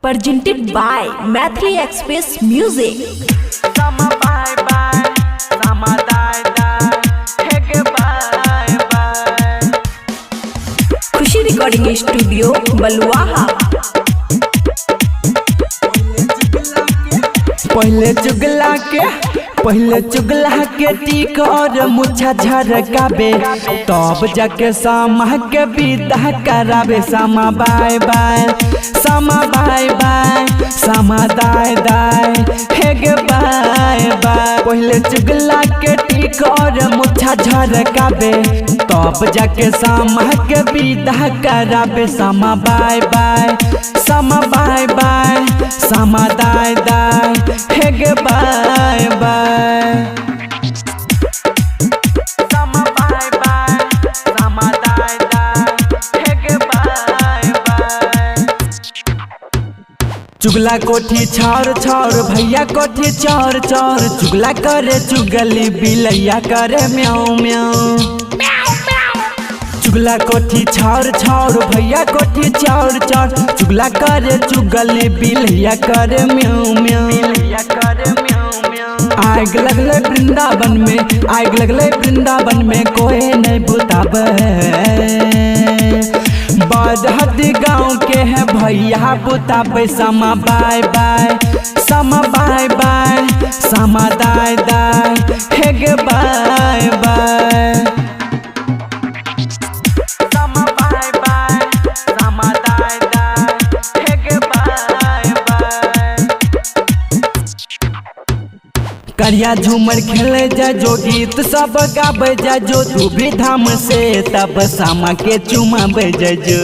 presented by Mathri Express Music. Sama bye bye, sama die die, hey bye bye. Khushi recording studio बलुआहा। पहले चुगला के टीक और मुछा झरकाबे, तब जाके सामा के विदा कराबे। सामा बाय बाय, सामा बाय बाय, सामा दाय दाय, हे गे बाय बाय। पहले चुगला के टीक और मुछा झरकाबे, तब जाके सामा के विदा कराबे। सामा बाय बाय, सामा बाय बाय, सामा दाय दाय, हे गे बाय बाय। सामा बाय बाय, सामा दाय दाय, हे गे बाय बाय। चुगला कोठी छौर छौर, भैया कोठी चौर चौर। चुगला करे चुगली, बिलैया करे म्याऊ म्याऊ। चुगला कोठी छौर छौर, भैया कोठी चौर चौर। चुगला करे चुगली, बिलैया करे म्याऊ म्याऊ। आग लगले वृंदावन में, आग लगले वृंदावन में, कोई नहीं बुताबे। बरहदी गाँव के है भैया बुताबे। सामा बाय बाय, सामा बाय बाय, सामा दाय दाय, हे गे बाय बाय। सामा बाय बाय, सामा दाय दाय, हे गे बाय बाय। करिया झूमर खेले जा जो, गीत सब गाबे जा जो। तू भी धाम से तब सामा के चुमा बजे जो।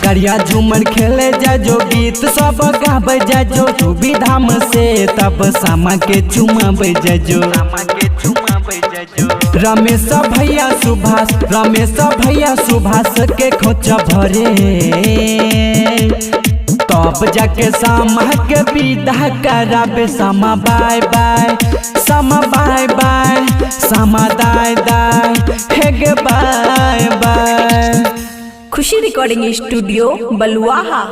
करिया झूमर खेले जा जो, गीत सब गाबे जा जो। तू भी धाम से तब सामा के चुमा बजे जो। रमेश भैया सुभाष, रमेश भैया सुभाष के खोच भरे, तब जाके सामा के विदा कराबे। सामा बाय बाय, सामा बाय बाय, सामा दाय दाय, हे गे बाय बाय। खुशी रिकॉर्डिंग स्टूडियो बलुआहा।